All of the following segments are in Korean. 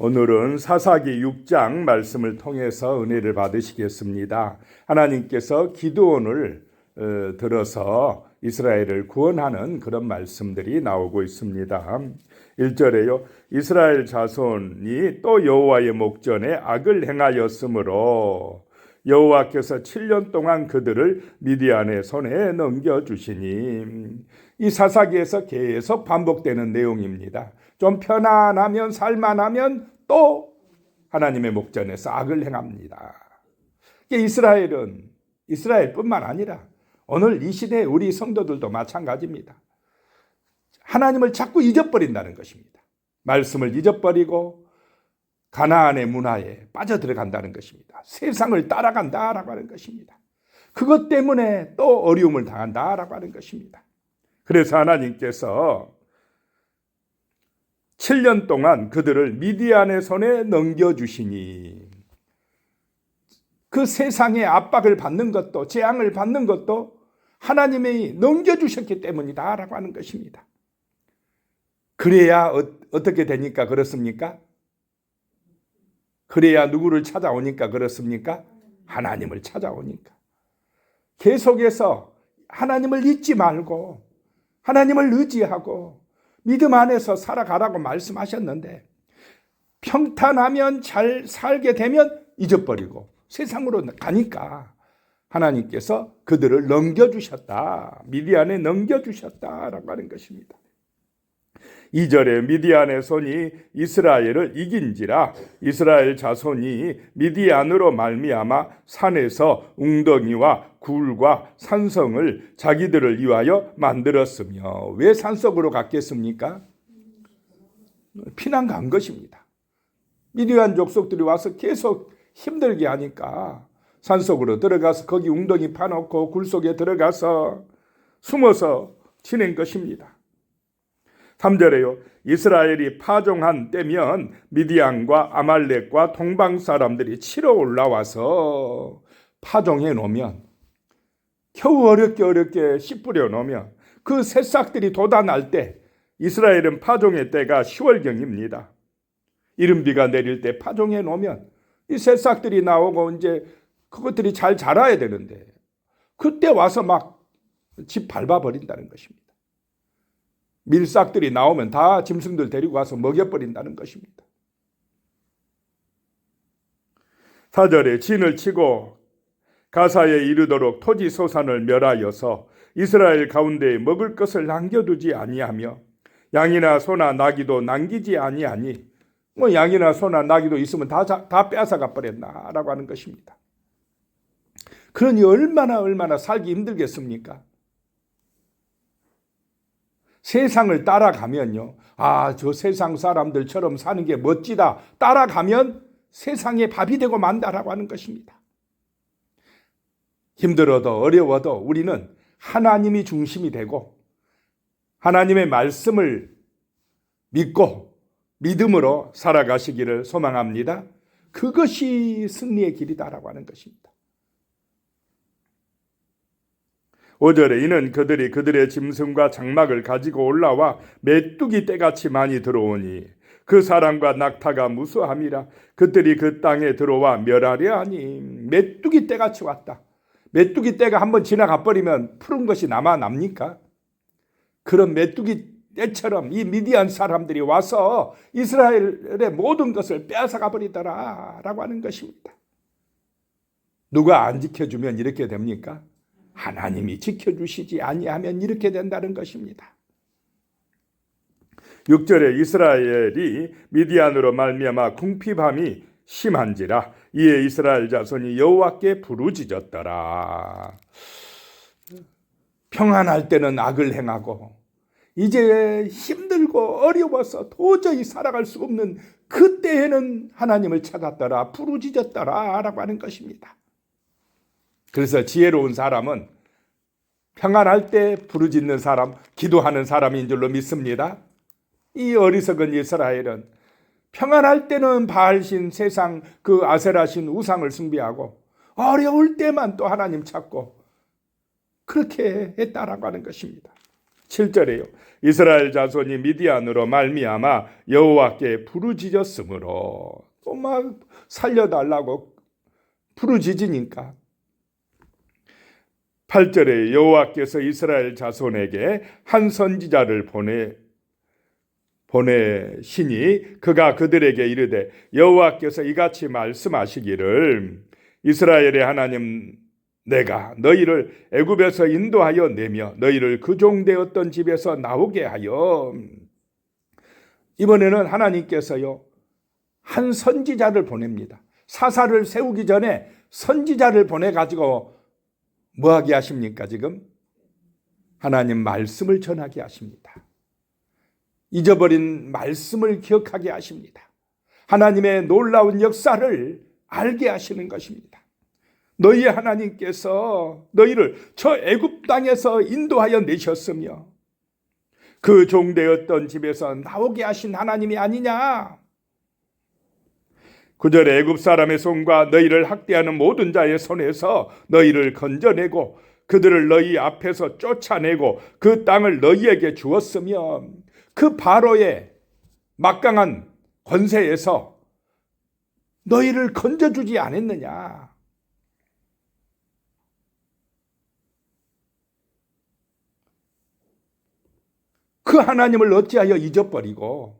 오늘은 사사기 6장 말씀을 통해서 은혜를 받으시겠습니다. 하나님께서 기드온을 들어서 이스라엘을 구원하는 그런 말씀들이 나오고 있습니다. 1절에요. 이스라엘 자손이 또 여호와의 목전에 악을 행하였으므로 여호와께서 7년 동안 그들을 미디안의 손에 넘겨주시니, 이 사사기에서 계속 반복되는 내용입니다. 좀 편안하면 살만하면 또 하나님의 목전에서 악을 행합니다. 이스라엘은 이스라엘뿐만 아니라 오늘 이 시대의 우리 성도들도 마찬가지입니다. 하나님을 자꾸 잊어버린다는 것입니다. 말씀을 잊어버리고 가나안의 문화에 빠져들어간다는 것입니다. 세상을 따라간다라고 하는 것입니다. 그것 때문에 또 어려움을 당한다라고 하는 것입니다. 그래서 하나님께서 7년 동안 그들을 미디안의 손에 넘겨주시니, 그 세상의 압박을 받는 것도 재앙을 받는 것도 하나님이 넘겨주셨기 때문이다라고 하는 것입니다. 그래야 어떻게 되니까 그렇습니까? 그래야 누구를 찾아오니까 그렇습니까? 하나님을 찾아오니까. 계속해서 하나님을 잊지 말고 하나님을 의지하고 믿음 안에서 살아가라고 말씀하셨는데, 평탄하면 잘 살게 되면 잊어버리고 세상으로 가니까 하나님께서 그들을 넘겨주셨다, 미디안에 넘겨주셨다라고 하는 것입니다. 2절에 미디안의 손이 이스라엘을 이긴지라 이스라엘 자손이 미디안으로 말미암아 산에서 웅덩이와 굴과 산성을 자기들을 위하여 만들었으며. 왜 산속으로 갔겠습니까? 피난 간 것입니다. 미디안 족속들이 와서 계속 힘들게 하니까 산속으로 들어가서 거기 웅덩이 파놓고 굴 속에 들어가서 숨어서 지낸 것입니다. 3절에요. 이스라엘이 파종한 때면 미디안과 아말렉과 동방 사람들이 치러 올라와서 파종해 놓으면, 겨우 어렵게 씨 뿌려 놓으면 그 새싹들이 돋아날 때, 이스라엘은 파종의 때가 10월경입니다. 이른비가 내릴 때 파종해 놓으면 이 새싹들이 나오고 이제 그것들이 잘 자라야 되는데, 그때 와서 막 집 밟아버린다는 것입니다. 밀싹들이 나오면 다 짐승들 데리고 와서 먹여버린다는 것입니다. 4절에 진을 치고 가사에 이르도록 토지 소산을 멸하여서 이스라엘 가운데에 먹을 것을 남겨두지 아니하며 양이나 소나 나귀도 남기지 아니하니, 양이나 소나 나귀도 있으면 다 빼앗아가 버렸나라고 하는 것입니다. 그러니 얼마나 살기 힘들겠습니까? 세상을 따라가면요, 저 세상 사람들처럼 사는 게 멋지다, 따라가면 세상의 밥이 되고 만다라고 하는 것입니다. 힘들어도 어려워도 우리는 하나님이 중심이 되고 하나님의 말씀을 믿고 믿음으로 살아가시기를 소망합니다. 그것이 승리의 길이다라고 하는 것입니다. 5절에 이는 그들이 그들의 짐승과 장막을 가지고 올라와 메뚜기 떼같이 많이 들어오니 그 사람과 낙타가 무수함이라 그들이 그 땅에 들어와 멸하려 하니. 메뚜기 떼같이 왔다. 메뚜기 떼가 한번 지나가 버리면 푸른 것이 남습니까? 그런 메뚜기 떼처럼 이 미디안 사람들이 와서 이스라엘의 모든 것을 빼앗아가 버리더라라고 하는 것입니다. 누가 안 지켜주면 이렇게 됩니까? 하나님이 지켜주시지 아니하면 이렇게 된다는 것입니다. 6절에 이스라엘이 미디안으로 말미암아 궁핍함이 심한지라 이에 이스라엘 자손이 여호와께 부르짖었더라. 평안할 때는 악을 행하고 이제 힘들고 어려워서 도저히 살아갈 수 없는 그때에는 하나님을 찾았더라, 부르짖었더라 라고 하는 것입니다. 그래서 지혜로운 사람은 평안할 때 부르짖는 사람, 기도하는 사람인 줄로 믿습니다. 이 어리석은 이스라엘은 평안할 때는 바알신 세상 그 아세라신 우상을 숭배하고 어려울 때만 또 하나님 찾고 그렇게 했다라고 하는 것입니다. 7절에요. 이스라엘 자손이 미디안으로 말미암아 여호와께 부르짖었으므로, 또 막 살려달라고 부르짖으니까. 8절에 여호와께서 이스라엘 자손에게 한 선지자를 보내시니 그가 그들에게 이르되 여호와께서 이같이 말씀하시기를 이스라엘의 하나님 내가 너희를 애굽에서 인도하여 내며 너희를 그 종되었던 집에서 나오게 하여. 이번에는 하나님께서요 한 선지자를 보냅니다. 사사를 세우기 전에 선지자를 보내가지고 뭐하게 하십니까? 지금 하나님 말씀을 전하게 하십니다. 잊어버린 말씀을 기억하게 하십니다. 하나님의 놀라운 역사를 알게 하시는 것입니다. 너희 하나님께서 너희를 저 애굽 땅에서 인도하여 내셨으며 그 종되었던 집에서 나오게 하신 하나님이 아니냐. 9절에 애굽 사람의 손과 너희를 학대하는 모든 자의 손에서 너희를 건져내고 그들을 너희 앞에서 쫓아내고 그 땅을 너희에게 주었으며 그 바로의 막강한 권세에서 너희를 건져주지 않았느냐. 그 하나님을 어찌하여 잊어버리고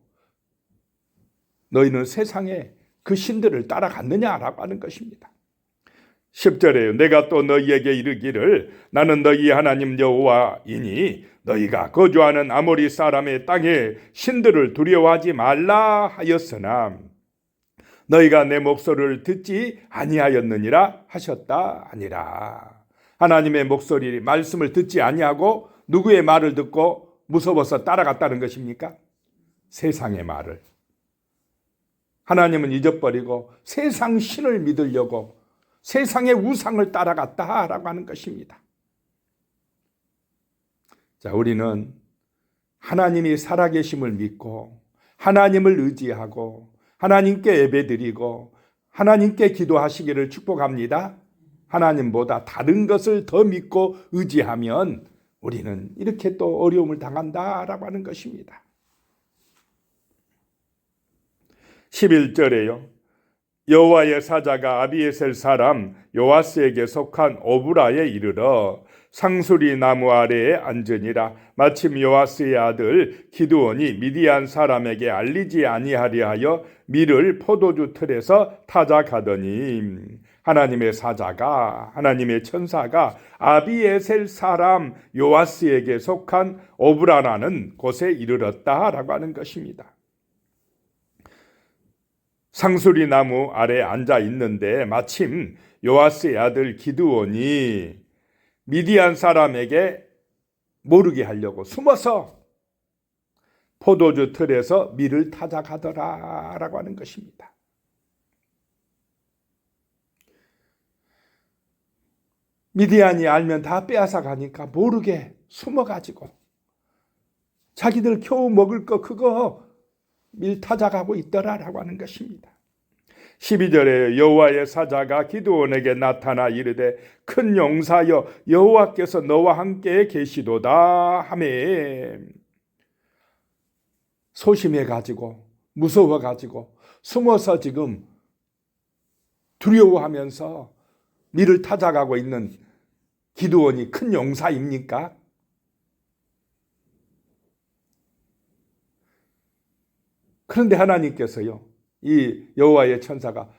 너희는 세상에 그 신들을 따라갔느냐라고 하는 것입니다. 10절에 내가 또 너희에게 이르기를 나는 너희 하나님 여호와이니 너희가 거주하는 아모리 사람의 땅에 신들을 두려워하지 말라 하였으나 너희가 내 목소리를 듣지 아니하였느니라 하셨다 아니라. 하나님의 목소리 말씀을 듣지 아니하고 누구의 말을 듣고 무서워서 따라갔다는 것입니까? 세상의 말을. 하나님은 잊어버리고 세상 신을 믿으려고 세상의 우상을 따라갔다라고 하는 것입니다. 자, 우리는 하나님이 살아계심을 믿고 하나님을 의지하고 하나님께 예배드리고 하나님께 기도하시기를 축복합니다. 하나님보다 다른 것을 더 믿고 의지하면 우리는 이렇게 또 어려움을 당한다라고 하는 것입니다. 11절에요. 여호와의 사자가 아비에셀 사람 요아스에게 속한 오브라에 이르러 상수리 나무 아래에 앉으니라. 마침 요아스의 아들 기드온이 미디안 사람에게 알리지 아니하려 하여 밀을 포도주 틀에서 타작하더니 하나님의 사자가 하나님의 천사가 아비에셀 사람 요아스에게 속한 오브라라는 곳에 이르렀다라고 하는 것입니다. 상수리 나무 아래 앉아 있는데 마침 요아스의 아들 기드온이 미디안 사람에게 모르게 하려고 숨어서 포도주 틀에서 밀을 타작하더라라고 하는 것입니다. 미디안이 알면 다 빼앗아 가니까 모르게 숨어가지고 자기들 겨우 먹을 거 그거 밀 타작하고 있더라라고 하는 것입니다. 12절에 여호와의 사자가 기드온에게 나타나 이르되 큰 용사여 여호와께서 너와 함께 계시도다 하매 소심해가지고 무서워가지고 숨어서 지금 두려워하면서 밀을 타작하고 있는 기드온이 큰 용사입니까? 그런데 하나님께서요, 이 여호와의 천사가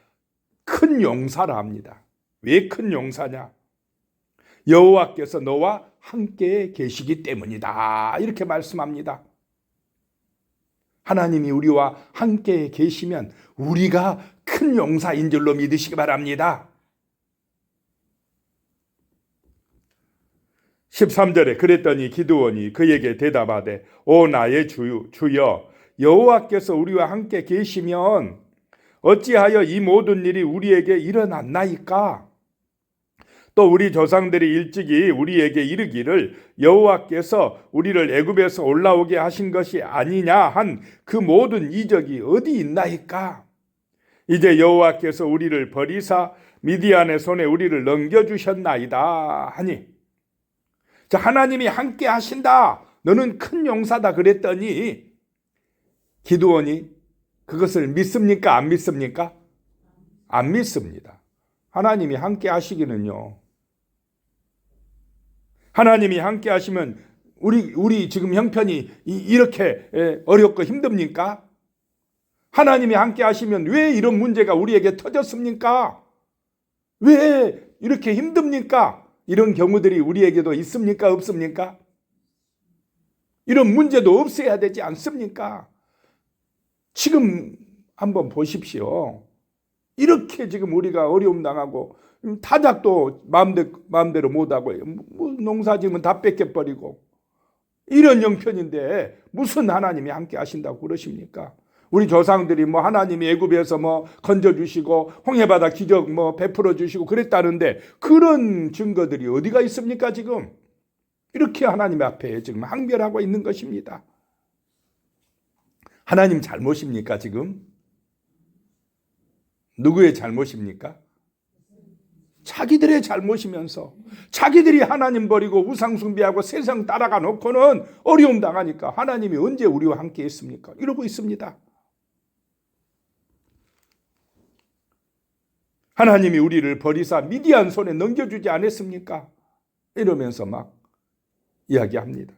큰 용사라 합니다. 왜 큰 용사냐? 여호와께서 너와 함께 계시기 때문이다. 이렇게 말씀합니다. 하나님이 우리와 함께 계시면 우리가 큰 용사인 줄로 믿으시기 바랍니다. 13절에 그랬더니 기드온이 그에게 대답하되 오 나의 주여 여호와께서 우리와 함께 계시면 어찌하여 이 모든 일이 우리에게 일어났나이까? 또 우리 조상들이 일찍이 우리에게 이르기를 여호와께서 우리를 애굽에서 올라오게 하신 것이 아니냐 한 그 모든 이적이 어디 있나이까? 이제 여호와께서 우리를 버리사 미디안의 손에 우리를 넘겨주셨나이다 하니, 자, 하나님이 함께 하신다, 너는 큰 용사다 그랬더니 기드온이 그것을 믿습니까? 안 믿습니까? 안 믿습니다. 하나님이 함께 하시기는요. 하나님이 함께 하시면 우리 지금 형편이 이렇게 어렵고 힘듭니까? 하나님이 함께 하시면 왜 이런 문제가 우리에게 터졌습니까? 왜 이렇게 힘듭니까? 이런 경우들이 우리에게도 있습니까? 없습니까? 이런 문제도 없어야 되지 않습니까? 지금 한번 보십시오. 이렇게 지금 우리가 어려움 당하고 타작도 마음대로 못하고 농사 지으면 다 뺏겨버리고 이런 형편인데 무슨 하나님이 함께 하신다고 그러십니까? 우리 조상들이 하나님이 애굽에서 건져주시고 홍해바다 기적 베풀어 주시고 그랬다는데 그런 증거들이 어디가 있습니까 지금? 이렇게 하나님 앞에 지금 항변하고 있는 것입니다. 하나님 잘못입니까 지금? 누구의 잘못입니까? 자기들의 잘못이면서 자기들이 하나님 버리고 우상 숭배하고 세상 따라가 놓고는 어려움 당하니까 하나님이 언제 우리와 함께 했습니까? 이러고 있습니다. 하나님이 우리를 버리사 미디안 손에 넘겨주지 않았습니까? 이러면서 막 이야기합니다.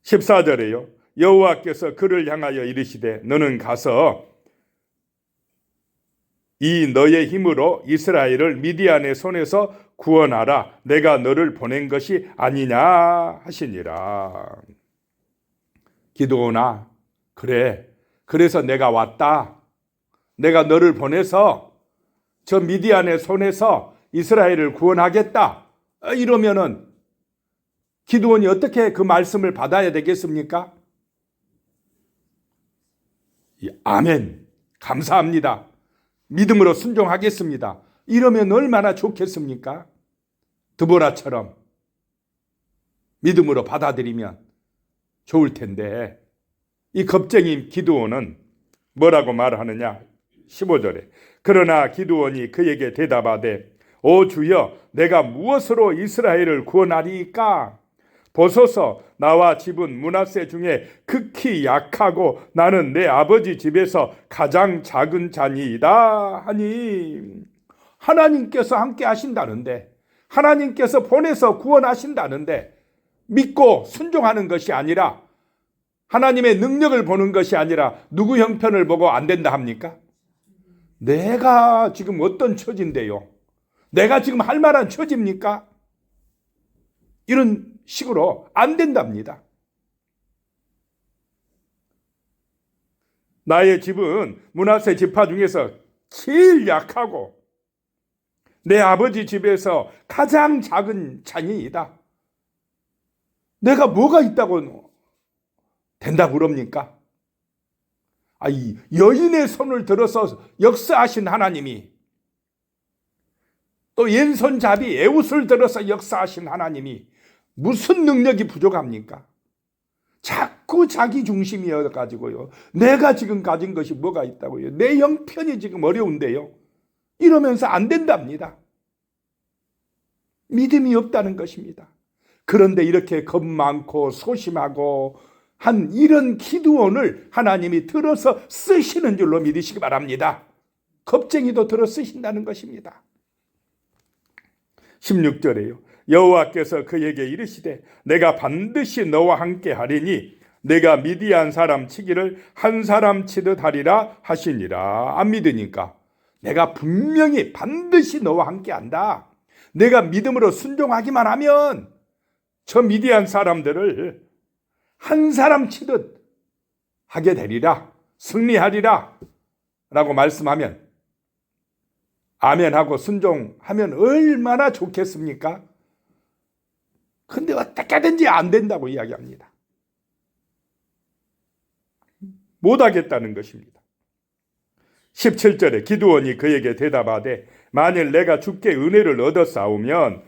14절에요. 여호와께서 그를 향하여 이르시되 너는 가서 이 너의 힘으로 이스라엘을 미디안의 손에서 구원하라. 내가 너를 보낸 것이 아니냐 하시니라. 기드온아, 그래. 그래서 내가 왔다. 내가 너를 보내서 저 미디안의 손에서 이스라엘을 구원하겠다. 이러면은 기드온이 어떻게 그 말씀을 받아야 되겠습니까? 아멘. 감사합니다. 믿음으로 순종하겠습니다. 이러면 얼마나 좋겠습니까? 드보라처럼 믿음으로 받아들이면 좋을 텐데 이 겁쟁이 기드온은 뭐라고 말하느냐? 15절에 그러나 기드온이 그에게 대답하되 오 주여 내가 무엇으로 이스라엘을 구원하리이까? 보소서 나와 집은 므낫세 중에 극히 약하고 나는 내 아버지 집에서 가장 작은 자니이다 하니 하나님께서 함께 하신다는데 하나님께서 보내서 구원하신다는데 믿고 순종하는 것이 아니라 하나님의 능력을 보는 것이 아니라 누구 형편을 보고 안 된다 합니까? 내가 지금 어떤 처지인데요? 내가 지금 할 만한 처지입니까? 이런 식으로 안 된답니다. 나의 집은 므낫세 지파 중에서 제일 약하고 내 아버지 집에서 가장 작은 자녀이다. 내가 뭐가 있다고 된다고 그럽니까? 이 여인의 손을 들어서 역사하신 하나님이 또 왼손잡이 에웃을 들어서 역사하신 하나님이 무슨 능력이 부족합니까? 자꾸 자기 중심이어가지고요. 내가 지금 가진 것이 뭐가 있다고요. 내 형편이 지금 어려운데요. 이러면서 안 된답니다. 믿음이 없다는 것입니다. 그런데 이렇게 겁 많고 소심하고 한 이런 기드온을 하나님이 들어서 쓰시는 줄로 믿으시기 바랍니다. 겁쟁이도 들어 쓰신다는 것입니다. 16절에요. 여호와께서 그에게 이르시되 내가 반드시 너와 함께 하리니 내가 미디안 사람 치기를 한 사람 치듯 하리라 하시니라. 안 믿으니까 내가 분명히 반드시 너와 함께 한다. 내가 믿음으로 순종하기만 하면 저 미디안 사람들을 한 사람 치듯 하게 되리라. 승리하리라 라고 말씀하면 아멘하고 순종하면 얼마나 좋겠습니까? 근데 어떻게든지 안 된다고 이야기합니다. 못하겠다는 것입니다. 17절에 기드온이 그에게 대답하되 만일 내가 주께 은혜를 얻었사오면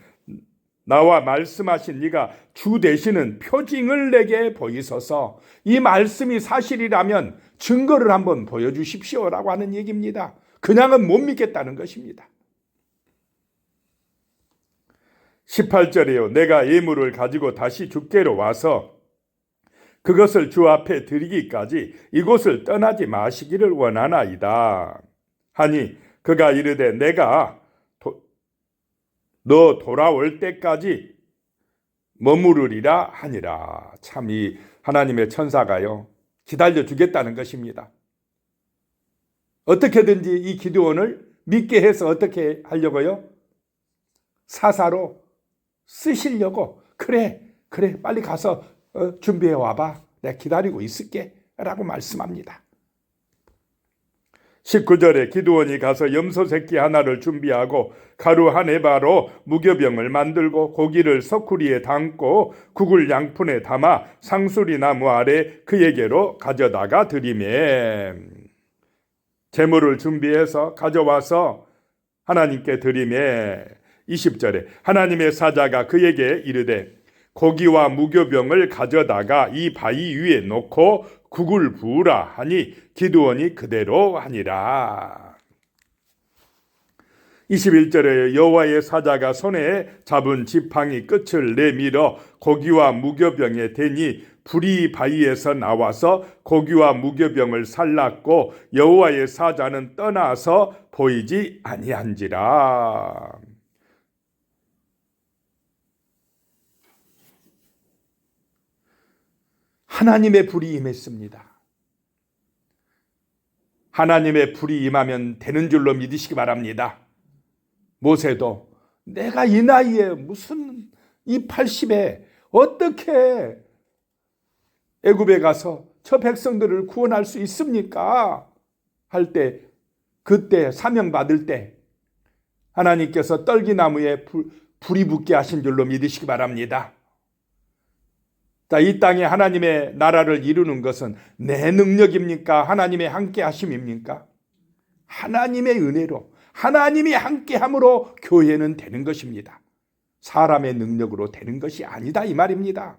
나와 말씀하신 네가 주 되시는 표징을 내게 보이소서. 이 말씀이 사실이라면 증거를 한번 보여주십시오라고 하는 얘기입니다. 그냥은 못 믿겠다는 것입니다. 18절에요. 내가 예물을 가지고 다시 주께로 와서 그것을 주 앞에 드리기까지 이곳을 떠나지 마시기를 원하나이다 하니 그가 이르되 내가 너 돌아올 때까지 머무르리라 하니라. 참 이 하나님의 천사가요 기다려 주겠다는 것입니다. 어떻게든지 이 기드온을 믿게 해서 어떻게 하려고요? 사사로 쓰시려고. 그래 빨리 가서 준비해 와봐. 내가 기다리고 있을게 라고 말씀합니다. 19절에 기드온이 가서 염소 새끼 하나를 준비하고 가루 한 에바로 무교병을 만들고 고기를 서쿠리에 담고 국을 양푼에 담아 상수리 나무 아래 그에게로 가져다가 드리매. 제물을 준비해서 가져와서 하나님께 드리매. 20절에 하나님의 사자가 그에게 이르되 고기와 무교병을 가져다가 이 바위 위에 놓고 국을 부으라 하니 기드온이 그대로 하니라. 21절에 여호와의 사자가 손에 잡은 지팡이 끝을 내밀어 고기와 무교병에 대니 불이 바위에서 나와서 고기와 무교병을 살랐고 여호와의 사자는 떠나서 보이지 아니한지라. 하나님의 불이 임했습니다. 하나님의 불이 임하면 되는 줄로 믿으시기 바랍니다. 모세도 내가 이 나이에 무슨 이 80에 어떻게 애굽에 가서 저 백성들을 구원할 수 있습니까? 할 때, 그때 사명 받을 때 하나님께서 떨기나무에 불이 붙게 하신 줄로 믿으시기 바랍니다. 자, 이 땅에 하나님의 나라를 이루는 것은 내 능력입니까? 하나님의 함께 하심입니까? 하나님의 은혜로, 하나님이 함께 함으로 교회는 되는 것입니다. 사람의 능력으로 되는 것이 아니다 이 말입니다.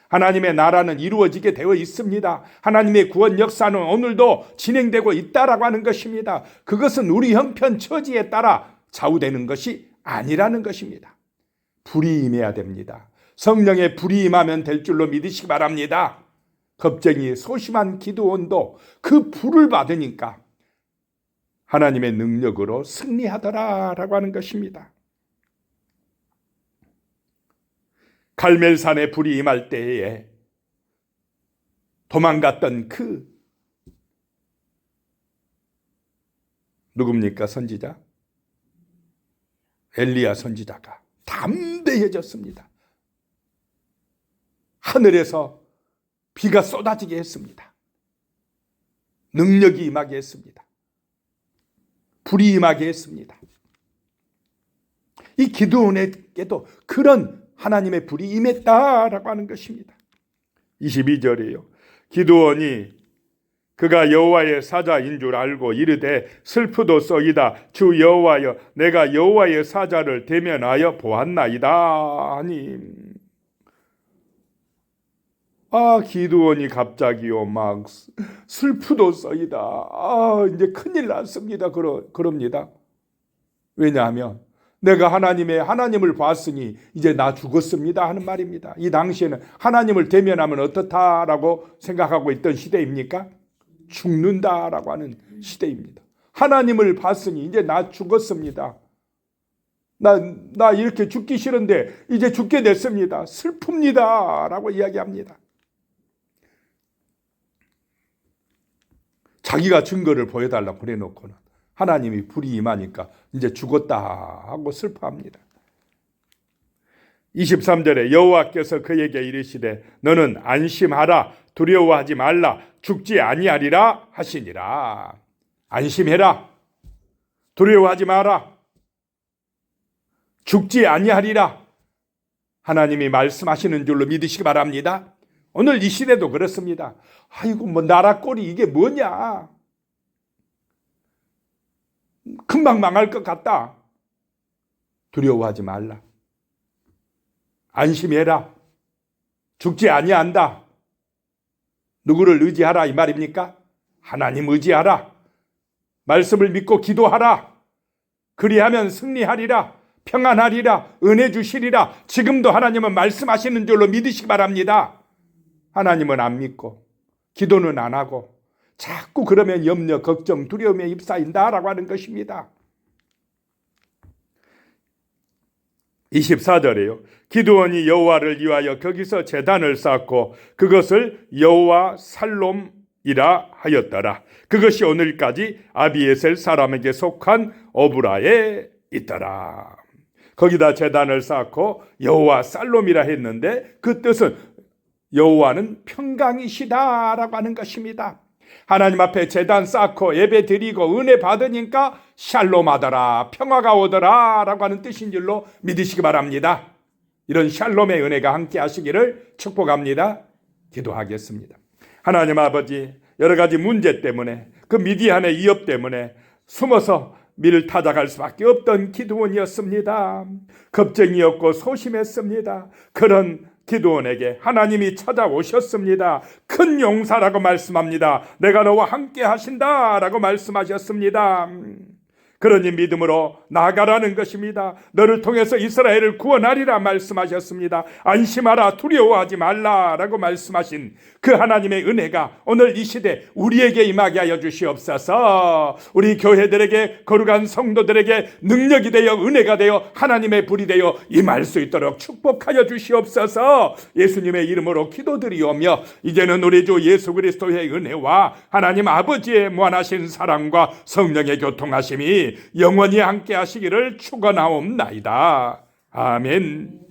하나님의 나라는 이루어지게 되어 있습니다. 하나님의 구원 역사는 오늘도 진행되고 있다라고 하는 것입니다. 그것은 우리 형편 처지에 따라 좌우되는 것이 아니라는 것입니다. 불이 임해야 됩니다. 성령의 불이 임하면 될 줄로 믿으시기 바랍니다. 겁쟁이 소심한 기드온도 그 불을 받으니까 하나님의 능력으로 승리하더라라고 하는 것입니다. 갈멜산에 불이 임할 때에 도망갔던 그 누굽니까? 선지자? 엘리야 선지자가 담대해졌습니다. 하늘에서 비가 쏟아지게 했습니다. 능력이 임하게 했습니다. 불이 임하게 했습니다. 이 기드온에게도 그런 하나님의 불이 임했다라고 하는 것입니다. 22절이에요. 기드온이 그가 여호와의 사자인 줄 알고 이르되 슬프도소이다 주 여호와여 내가 여호와의 사자를 대면하여 보았나이다 하니 기드온이 갑자기요 막 슬프도소이다. 이제 큰일 났습니다. 그럽니다. 왜냐하면 내가 하나님을 봤으니 이제 나 죽었습니다 하는 말입니다. 이 당시에는 하나님을 대면하면 어떻다라고 생각하고 있던 시대입니까? 죽는다라고 하는 시대입니다. 하나님을 봤으니 이제 나 죽었습니다. 나 이렇게 죽기 싫은데 이제 죽게 됐습니다. 슬픕니다 라고 이야기합니다. 자기가 증거를 보여달라고 그래놓고는 하나님이 불이 임하니까 이제 죽었다 하고 슬퍼합니다. 23절에 여호와께서 그에게 이르시되 너는 안심하라 두려워하지 말라 죽지 아니하리라 하시니라. 안심해라 두려워하지 마라 죽지 아니하리라 하나님이 말씀하시는 줄로 믿으시기 바랍니다. 오늘 이 시대도 그렇습니다. 아이고 뭐 나라 꼴이 이게 뭐냐 금방 망할 것 같다. 두려워하지 말라. 안심해라. 죽지 아니한다. 누구를 의지하라 이 말입니까? 하나님 의지하라. 말씀을 믿고 기도하라. 그리하면 승리하리라. 평안하리라, 은혜 주시리라. 지금도 하나님은 말씀하시는 줄로 믿으시기 바랍니다. 하나님은 안 믿고 기도는 안 하고 자꾸 그러면 염려, 걱정, 두려움에 휩싸인다라고 하는 것입니다. 24절에요. 기드온이 여호와를 위하여 거기서 제단을 쌓고 그것을 여호와 살롬이라 하였더라. 그것이 오늘까지 아비에셀 사람에게 속한 어브라에 있더라. 거기다 제단을 쌓고 여호와 살롬이라 했는데 그 뜻은 여호와는 평강이시다라고 하는 것입니다. 하나님 앞에 제단 쌓고 예배 드리고 은혜 받으니까 샬롬하더라, 평화가 오더라 라고 하는 뜻인 줄로 믿으시기 바랍니다. 이런 샬롬의 은혜가 함께 하시기를 축복합니다. 기도하겠습니다. 하나님 아버지, 여러 가지 문제 때문에 그 미디안의 위협 때문에 숨어서 밀을 타작할 수밖에 없던 기드온이었습니다. 겁쟁이였고 소심했습니다. 그런 기드온에게 하나님이 찾아오셨습니다. 큰 용사라고 말씀합니다. 내가 너와 함께 하신다라고 말씀하셨습니다. 그러니 믿음으로 나아가라는 것입니다. 너를 통해서 이스라엘을 구원하리라 말씀하셨습니다. 안심하라, 두려워하지 말라라고 말씀하신 그 하나님의 은혜가 오늘 이 시대 우리에게 임하게 하여 주시옵소서. 우리 교회들에게, 거룩한 성도들에게 능력이 되어 은혜가 되어 하나님의 불이 되어 임할 수 있도록 축복하여 주시옵소서. 예수님의 이름으로 기도드리오며 이제는 우리 주 예수 그리스도의 은혜와 하나님 아버지의 무한하신 사랑과 성령의 교통하심이 영원히 함께 하시기를 축원하옵나이다. 아멘.